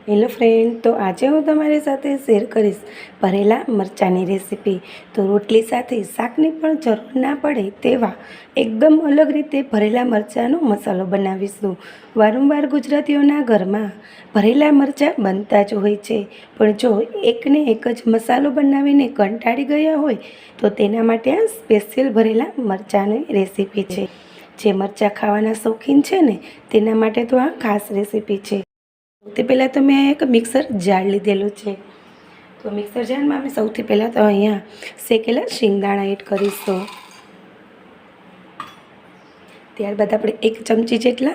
Hello friend, તો આજે હું તમારી સાથે શેર કરીશ ભરેલા મરચાંની રેસીપી। તો રોટલી સાથે શાકની પણ જરૂર ના પડે તેવા એકદમ અલગ રીતે ભરેલા મરચાંનો મસાલો બનાવીશું। વારંવાર ગુજરાતીઓના ઘરમાં ભરેલા મરચાં બનતા જ હોય છે, પણ જો એકને એક જ મસાલો બનાવીને કંટાળી ગયા હોય તો તેના માટે આ સ્પેશિયલ ભરેલા મરચાંની રેસીપી છે। જે મરચાં ખાવાના શોખીન છે ને તેના માટે તો આ ખાસ રેસીપી છે। સૌથી પહેલાં તો મેં એક મિક્સર જાર લીધેલું છે। તો મિક્સર જારમાં અમે સૌથી પહેલાં તો અહીંયા શેકેલા શિંગદાણા એડ કરીશું। ત્યારબાદ આપણે 1 ચમચી જેટલા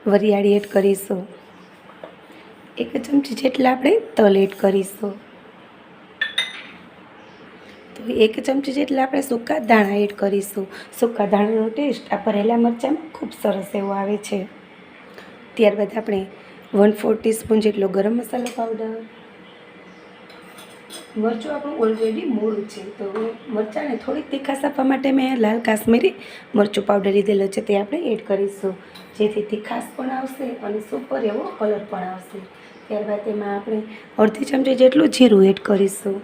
વરિયાળી એડ કરીશું। 1 ચમચી જેટલા આપણે તલ એડ કરીશું। તો 1 ચમચી જેટલા આપણે સૂકા ધાણા એડ કરીશું। સૂકા ધાણાનો ટેસ્ટ આ ભરેલા મરચાંમાં ખૂબ સરસ એવો આવે છે। ત્યારબાદ આપણે 1/4 ટીસ્પૂન જેટલો ગરમ મસાલો પાવડર। મરચું આપણું ઓલરેડી મોળું છે, તો મરચાંને થોડીક તીખાશ આપવા માટે મેં લાલ કાશ્મીરી મરચું પાવડર લીધેલો છે, તે આપણે એડ કરીશું, જેથી તીખાશ પણ આવશે અને સુપર એવો કલર પણ આવશે। ત્યારબાદ તેમાં આપણે અડધી ચમચી જેટલું જીરું એડ કરીશું।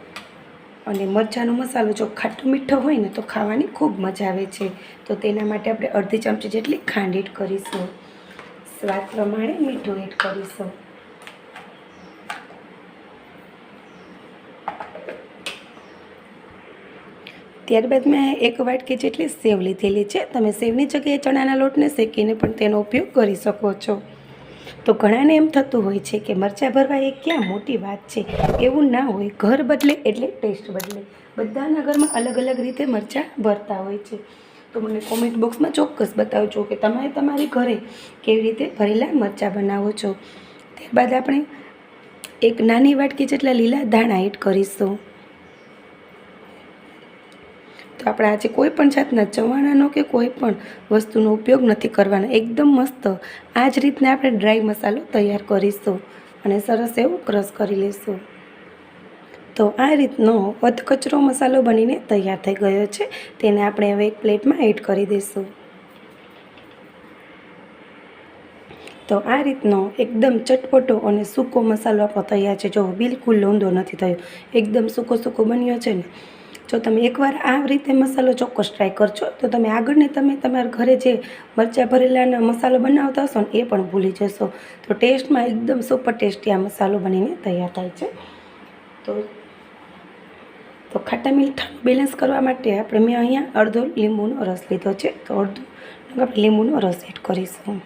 અને મરચાંનો મસાલો જો ખાટો મીઠો હોય ને તો ખાવાની ખૂબ મજા આવે છે, તો તેના માટે આપણે અડધી ચમચી જેટલી ખાંડ એડ કરીશું। સ્વાદ પ્રમાણે મીઠું એડ કરીશું। ત્યારબાદ મેં 1 વાટકી જેટલી સેવ લીધેલી છે। તમે સેવની જગ્યાએ ચણાના લોટને શેકીને પણ તેનો ઉપયોગ કરી શકો છો। તો ઘણાને એમ થતું હોય છે કે મરચાં ભરવા એ ક્યાં મોટી વાત છે, એવું ના હોય। ઘર બદલે એટલે ટેસ્ટ બદલે। બધાના ઘરમાં અલગ અલગ રીતે મરચાં ભરતા હોય છે। તો મને કોમેન્ટ બોક્સમાં ચોક્કસ બતાવજો કે તમે તમારી ઘરે કેવી રીતે ભરેલા મરચાં બનાવો છો। ત્યારબાદ આપણે 1 નાની વાટકી જેટલા લીલા ધાણા એડ કરીશું। તો આપણે આજે કોઈ પણ જાતના ચવાણાનો કે કોઈ પણ વસ્તુનો ઉપયોગ નથી કરવાનો। એકદમ મસ્ત આ જ રીતના આપણે ડ્રાય મસાલો તૈયાર કરીશું અને સરસ એવું ક્રશ કરી લઈશું। તો આ રીતનો અધકચરો મસાલો બનીને તૈયાર થઈ ગયો છે। તેને આપણે હવે એક પ્લેટમાં એડ કરી દઈશું। તો આ રીતનો એકદમ ચટપટો અને સૂકો મસાલો આપણો તૈયાર છે। જો બિલકુલ લોંદો નથી થયો, એકદમ સૂકો સૂકો બન્યો છે ને। જો તમે એકવાર આ રીતે મસાલો ચોક્કસ ટ્રાય કરજો તો તમે આગળને તમે તમારા ઘરે જે મરચાં ભરેલાનો મસાલો બનાવતા હશો ને એ પણ ભૂલી જશો। તો ટેસ્ટમાં એકદમ સુપર ટેસ્ટી આ મસાલો બનીને તૈયાર થાય છે। તો ખાટા મીઠાનું બેલેન્સ કરવા માટે મેં અહીંયા અડધો લીંબુનો રસ લીધો છે, તો અડધો આપણે લીંબુનો રસ એડ કરીશું।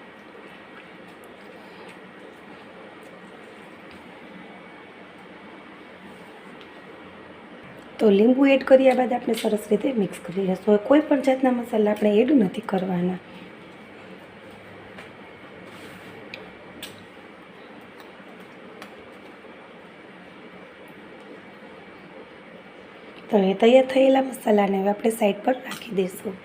તો લીંબુ એડ કર્યા બાદ આપણે સરસ રીતે મિક્સ કરી લઈશું। કોઈ પણ જાતના મસાલા આપણે એડ નથી કરવાના। તો એ તૈયાર થયેલા મસાલાને હવે આપણે સાઈડ પર રાખી દઈશું।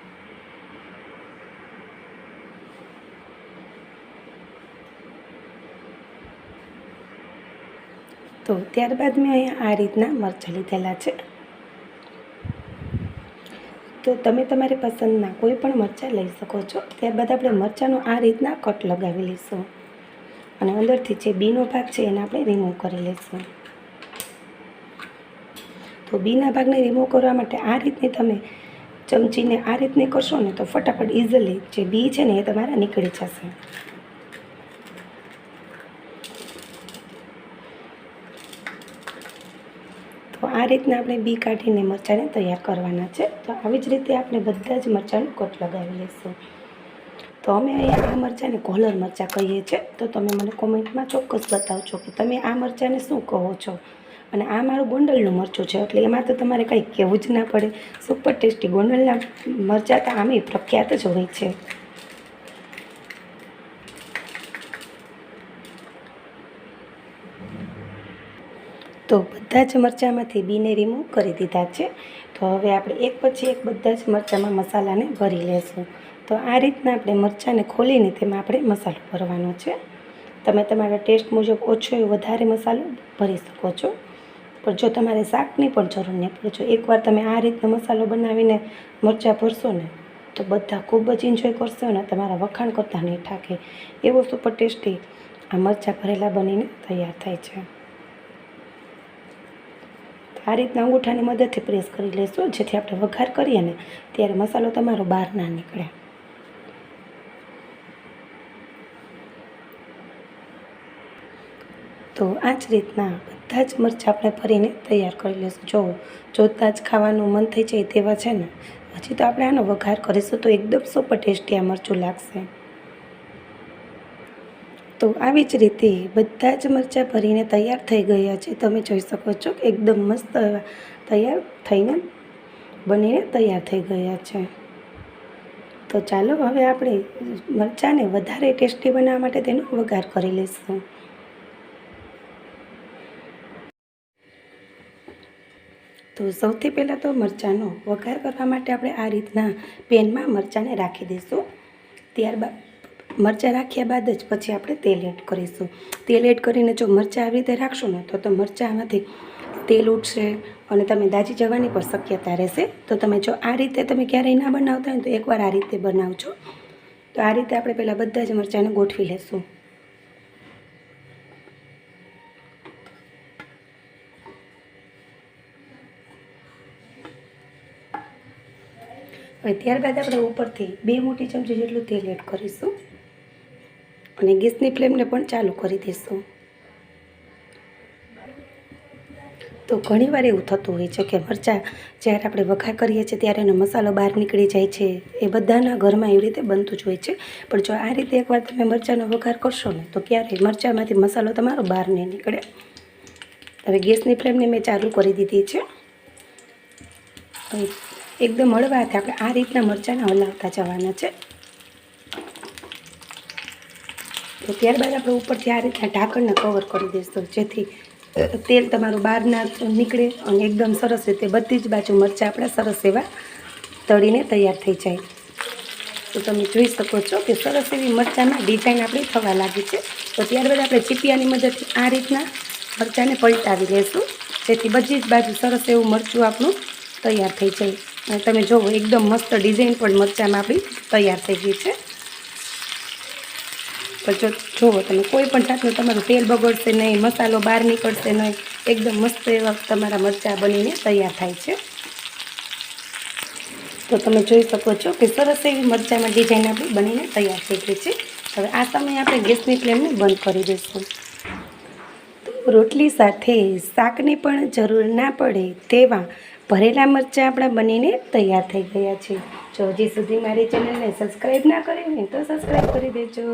તો ત્યારબાદ મેં અહીંયા આ રીતના મરચાં લીધેલા છે। તો તમે તમારી પસંદના કોઈ પણ મરચાં લઈ શકો છો। ત્યારબાદ આપણે મરચાંનો આ રીતના કટ લગાવી લઈશું અને અંદરથી જે બીનો ભાગ છે એને આપણે રિમૂવ કરી લઈશું। તો બીના ભાગને રિમૂવ કરવા માટે આ રીતની તમે ચમચીને આ રીતની કરશો ને તો ફટાફટ ઇઝીલી જે બી છે ને એ તમારા નીકળી જશે। તો આ રીતના આપણે બી કાઢીને મરચાંને તૈયાર કરવાના છે। તો આવી જ રીતે આપણે બધા જ મરચાંનો કટ લગાવી લઈશું। તો અમે અહીંયા આ મરચાંને કોલર મરચાં કહીએ છીએ। તો તમે મને કોમેન્ટમાં ચોક્કસ બતાવજો કે તમે આ મરચાંને શું કહો છો। અને આ મારું ગોંડલનું મરચું છે, એટલે એમાં તો તમારે કંઈ કહેવું જ ના પડે। સુપર ટેસ્ટી ગોંડલના મરચાં તો આમે પ્રખ્યાત જ હોય છે। તો બધા જ મરચાંમાંથી બીને રિમૂવ કરી દીધા છે। તો હવે આપણે એક પછી એક બધા જ મરચાંમાં મસાલાને ભરી લેશું। તો આ રીતના આપણે મરચાંને ખોલીને તેમાં આપણે મસાલો ભરવાનો છે। તમે તમારા ટેસ્ટ મુજબ ઓછો વધારે મસાલો ભરી શકો છો, પણ જો તમારે શાકની પણ જરૂર નહીં પડે। જો એકવાર તમે આ રીતનો મસાલો બનાવીને મરચાં ભરશો ને તો બધા ખૂબ જ એન્જોય કરશો અને તમારા વખાણ કરતા નહીં થાકે। એવો સુપર ટેસ્ટી આ મરચાં ભરેલા બનીને તૈયાર થાય છે. આ રીતના અંગૂઠાની મદદથી પ્રેસ કરી લઈશું, જેથી આપણે વઘાર કરીએ ને ત્યારે મસાલો તમારો બહાર ના નીકળે. તો આ જ રીતના બધા જ મરચાં આપણે ભરીને તૈયાર કરી લઈશું. જોતાં જ ખાવાનું મન થઈ જાય તેવા છે ને. હજી તો આપણે આનો વઘાર કરીશું તો એકદમ સુપર ટેસ્ટી આ મરચું લાગશે. તો આવી જ રીતે બધા જ મરચાં ભરીને તૈયાર થઈ ગયા છે. તમે જોઈ શકો છો કે એકદમ મસ્ત તૈયાર થઈને બનીને તૈયાર થઈ ગયા છે. તો ચાલો હવે આપણે મરચાંને વધારે ટેસ્ટી બનાવવા માટે તેનો વઘાર કરી લઈશું. તો સૌથી પહેલાં તો મરચાંનો વઘાર કરવા માટે આપણે આ રીતના પેનમાં મરચાંને રાખી દઈશું. ત્યારબાદ મરચાં રાખ્યા બાદ જ પછી આપણે તેલ એડ કરીશું. તેલ એડ કરીને જો મરચાં આવી રીતે રાખશો ને તો મરચાંમાંથી તેલ ઉઠશે અને તમે દાજી જવાની પણ શક્યતા રહેશે. તો તમે જો આ રીતે તમે ક્યારેય ના બનાવતા હોય તો એકવાર આ રીતે બનાવજો. તો આ રીતે આપણે પહેલાં બધા જ મરચાંને ગોઠવી લેશું. હવે ત્યારબાદ આપણે ઉપરથી 2 મોટી ચમચી જેટલું તેલ એડ કરીશું અને ગેસની ફ્લેમને પણ ચાલુ કરી દઈશું. તો ઘણીવાર એવું થતું હોય છે કે મરચાં જ્યારે આપણે વઘાર કરીએ છીએ ત્યારે એનો મસાલો બહાર નીકળી જાય છે. એ બધાના ઘરમાં એવી રીતે બનતું જ હોય છે. પણ જો આ રીતે એકવાર તમે મરચાંનો વઘાર કરશો ને તો ક્યારેય મરચાંમાંથી મસાલો તમારો બહાર નહીં નીકળે. હવે ગેસની ફ્લેમને મેં ચાલુ કરી દીધી છે. એકદમ હળવા હાથે આપણે આ રીતના મરચાંને હલાવતા જવાના છે. તો ત્યારબાદ આપણે ઉપરથી આ રીતના ઢાંકણને કવર કરી દઈશું, જેથી તેલ તમારું બહાર ના નીકળે અને એકદમ સરસ રીતે બધી જ બાજુ મરચાં આપણા સરસ એવા તળીને તૈયાર થઈ જાય. તો તમે જોઈ શકો છો કે સરસ એવી મરચાંમાં ડિઝાઇન આપણી થવા લાગી છે. તો ત્યારબાદ આપણે ચીપિયાની મદદથી આ રીતના મરચાંને પલટાવી લઈશું, જેથી બધી જ બાજુ સરસ એવું મરચું આપણું તૈયાર થઈ જાય. અને તમે જુઓ એકદમ મસ્ત ડિઝાઇન પણ મરચાંમાં આપણી તૈયાર થઈ ગઈ છે. પણ જુઓ તમે કોઈ પણ જાતનું તમારું તેલ બગડશે નહીં, મસાલો બહાર નીકળશે નહીં, એકદમ મસ્ત એવા તમારા મરચાં બનીને તૈયાર થાય છે. તો તમે જોઈ શકો છો કે સરસ એવી મરચાંમાં ડિઝાઇન આપણી બનીને તૈયાર થઈ ગઈ છે. હવે આ સમયે આપણે ગેસની ફ્લેમને બંધ કરી દઈશું. તો રોટલી સાથે શાકની પણ જરૂર ના પડે તેવા ભરેલા મરચાં આપણા બનીને તૈયાર થઈ ગયા છે. જો હજી સુધી મારી ચેનલને સબસ્ક્રાઈબ ના કરી હોય તો સબસ્ક્રાઈબ કરી દેજો,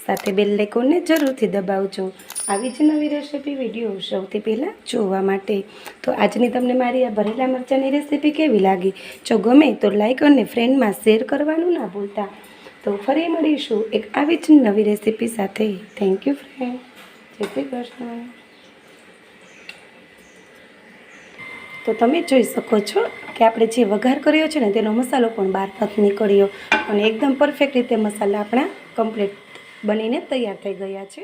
સાથે બેલ આઇકોનને જરૂરથી દબાવજો આવી જ નવી રેસીપી વિડીયો સૌથી પહેલાં જોવા માટે. તો આજની તમને મારી આ ભરેલા મરચાંની રેસીપી કેવી લાગી? જો ગમે તો લાઈક અને ફ્રેન્ડમાં શેર કરવાનું ના ભૂલતા. તો ફરી મળીશું એક આવી જ નવી રેસીપી સાથે. Thank you friend. જય શ્રી કૃષ્ણ. તો તમે જોઈ શકો છો કે આપણે જે વઘાર કર્યો છે ને તેનો મસાલો પણ બહાર નથી નીકળ્યો અને એકદમ પરફેક્ટ રીતે મસાલા આપણા કમ્પ્લીટ બનીને તૈયાર થઈ ગયા છે.